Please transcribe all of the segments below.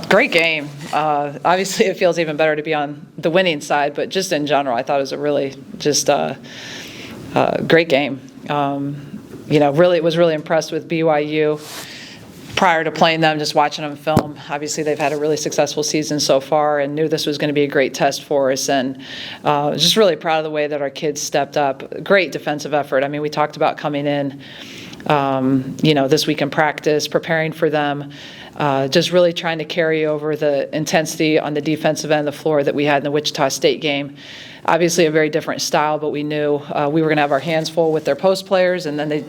Great game. Obviously, it feels even better to be on the winning side, but just in general, I thought it was a really just great game. Really was really impressed with BYU. Prior to playing them, just watching them film, obviously they've had a really successful season so far and knew this was going to be a great test for us. And just really proud of the way that our kids stepped up. Great defensive effort. I mean, we talked about coming in, this week in practice, preparing for them, just really trying to carry over the intensity on the defensive end of the floor that we had in the Wichita State game. Obviously a very different style, but we knew we were going to have our hands full with their post players, and then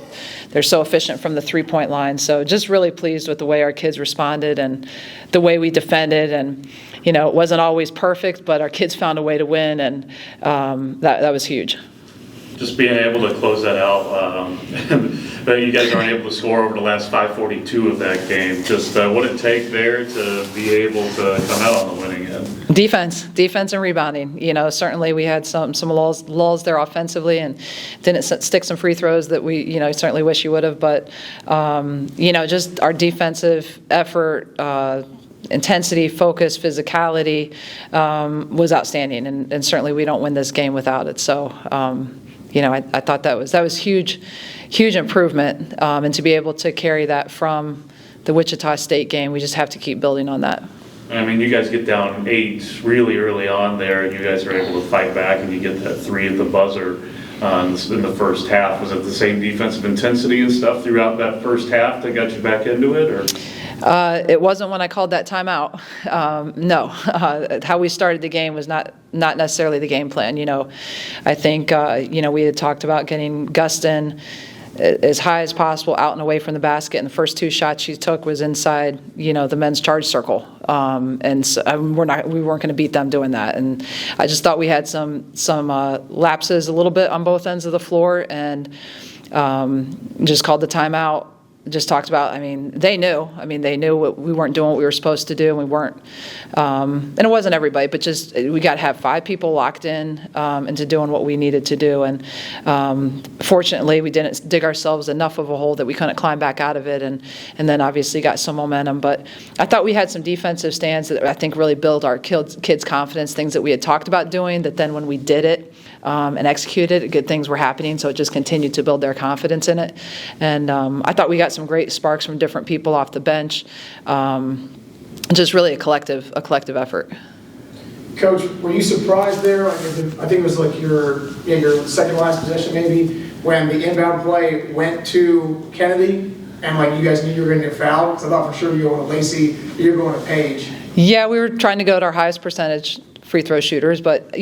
they're so efficient from the three-point line. So just really pleased with the way our kids responded and the way we defended. And, it wasn't always perfect, but our kids found a way to win, and that was huge. Just being able to close that out, but you guys aren't able to score over the last 5:42 of that game. Just what it take there to be able to come out on the winning end? Defense and rebounding. Certainly we had some lulls there offensively and didn't stick some free throws that we, certainly wish you would have. But, just our defensive effort, intensity, focus, physicality was outstanding. And certainly we don't win this game without it. So, I thought that was huge improvement. And to be able to carry that from the Wichita State game, we just have to keep building on that. I mean, you guys get down 8 really early on there, and you guys are able to fight back, and you get that 3 at the buzzer in the first half. Was it the same defensive intensity and stuff throughout that first half that got you back into it, or? It wasn't when I called that timeout. No, how we started the game was not necessarily the game plan. I think we had talked about getting Gustin as high as possible out and away from the basket, and the first 2 shots she took was inside the men's charge circle, and so, we weren't going to beat them doing that. And I just thought we had some lapses a little bit on both ends of the floor, and just called the timeout. Just talked about, they knew we weren't doing what we were supposed to do, and we weren't, and it wasn't everybody, but just we got to have 5 people locked in into doing what we needed to do. And fortunately, we didn't dig ourselves enough of a hole that we couldn't climb back out of it, and then obviously got some momentum. But I thought we had some defensive stands that I think really build our kids' confidence, things that we had talked about doing, that then when we did it, and executed, good things were happening, so it just continued to build their confidence in it. And I thought we got some great sparks from different people off the bench. Just really a collective effort. Coach, were you surprised there? I think it was like your second last possession maybe, when the inbound play went to Kennedy, and you guys knew you were going to get fouled? Because I thought for sure you were going to Lacey, you were going to Page. Yeah, we were trying to go to our highest percentage free throw shooters, but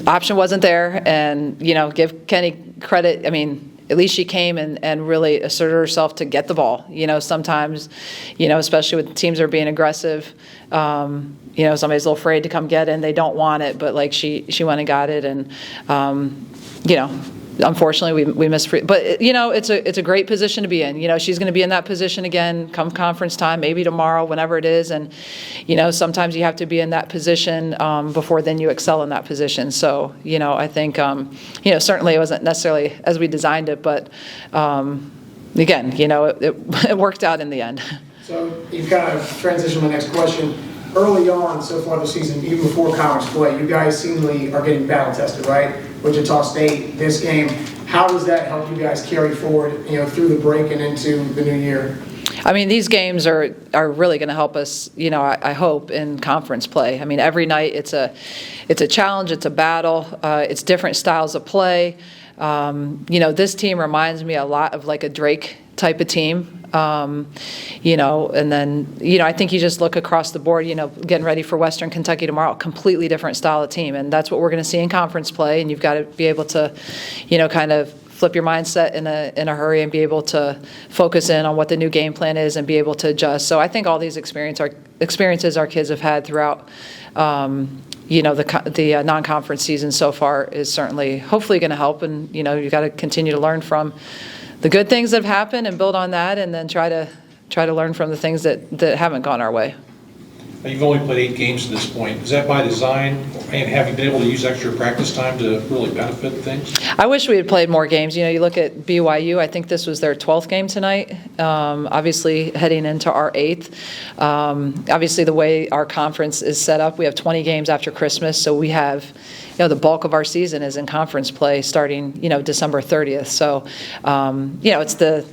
option wasn't there, and give Kenny credit. At least she came and really asserted herself to get the ball. Sometimes, especially with teams that are being aggressive, somebody's a little afraid to come get it and they don't want it, but she went and got it, and unfortunately we missed free. But it's a great position to be in. She's going to be in that position again come conference time, maybe tomorrow, whenever it is. And sometimes you have to be in that position before then you excel in that position. So I think certainly it wasn't necessarily as we designed it, but again, it worked out in the end. So you've kind of transitioned to the next question. Early on so far this season, even before conference play, you guys seemingly are getting battle tested, right? Wichita State, this game. How does that help you guys carry forward, through the break and into the new year? These games are really going to help us, I hope, in conference play. Every night it's a challenge, it's a battle, it's different styles of play. This team reminds me a lot of like a Drake type of team. And then, I think you just look across the board, getting ready for Western Kentucky tomorrow, completely different style of team. And that's what we're going to see in conference play. And you've got to be able to, kind of flip your mindset in a hurry and be able to focus in on what the new game plan is and be able to adjust. So I think all these experiences our kids have had throughout, the non-conference season so far is certainly, hopefully going to help. And, you've got to continue to learn from the good things that have happened and build on that, and then try to learn from the things that haven't gone our way. You've only played 8 games to this point. Is that by design, and have you been able to use extra practice time to really benefit things? I wish we had played more games. You know, you look at BYU, I think this was their 12th game tonight, obviously heading into our 8th. Obviously, the way our conference is set up, we have 20 games after Christmas, so we have, you know, the bulk of our season is in conference play starting, you know, December 30th. So, you know, it's the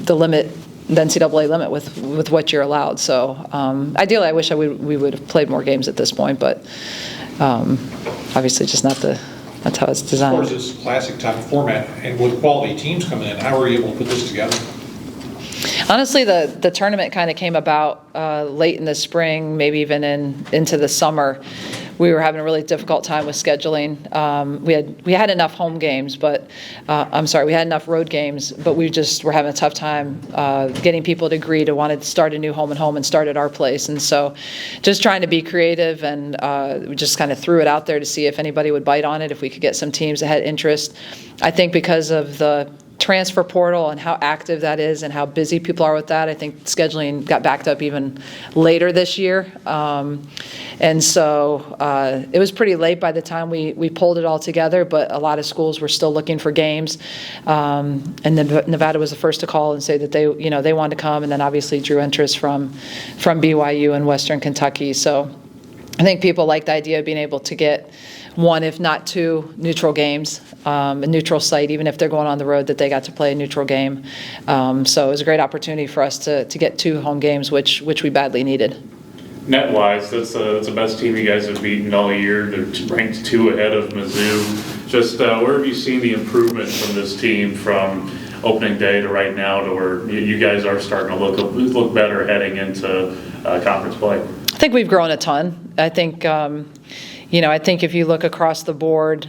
limit, the NCAA limit with what you're allowed. So ideally, I wish we would have played more games at this point, but obviously just that's how it's As designed. far as this classic type of format, and with quality teams coming in, how are you able to put this together? Honestly, the tournament kind of came about late in the spring, maybe even into the summer. We were having a really difficult time with scheduling. We had enough home games, but we had enough road games, but we just were having a tough time getting people to agree to want to start a new home and start at our place. And so, just trying to be creative, and we just kind of threw it out there to see if anybody would bite on it, if we could get some teams that had interest. I think because of the transfer portal and how active that is and how busy people are with that, I think scheduling got backed up even later this year. And so it was pretty late by the time we pulled it all together, but a lot of schools were still looking for games. And then Nevada was the first to call and say that they wanted to come, and then obviously drew interest from BYU and Western Kentucky. So I think people like the idea of being able to get one, if not 2, neutral games, a neutral site, even if they're going on the road, that they got to play a neutral game. So it was a great opportunity for us to get 2 home games, which we badly needed. Net-wise, that's the best team you guys have beaten all year. They're ranked 2 ahead of Mizzou. Just where have you seen the improvement from this team from opening day to right now, to where you guys are starting to look better heading into conference play? I think we've grown a ton. I think I think if you look across the board,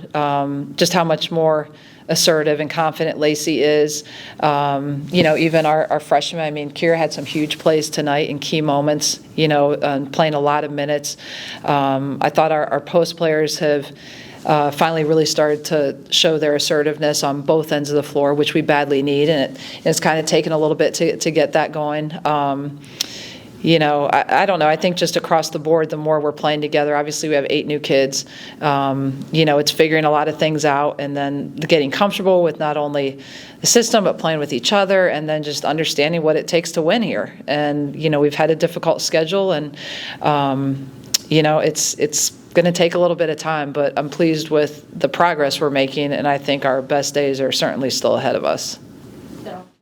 just how much more assertive and confident Lacey is. Even our freshmen, I mean, Kira had some huge plays tonight in key moments, playing a lot of minutes. I thought our post players have finally really started to show their assertiveness on both ends of the floor, which we badly need, and it's kind of taken a little bit to get that going. I don't know. I think just across the board, the more we're playing together, obviously we have 8 new kids. It's figuring a lot of things out, and then getting comfortable with not only the system, but playing with each other, and then just understanding what it takes to win here. And, we've had a difficult schedule, and, it's going to take a little bit of time, but I'm pleased with the progress we're making, and I think our best days are certainly still ahead of us.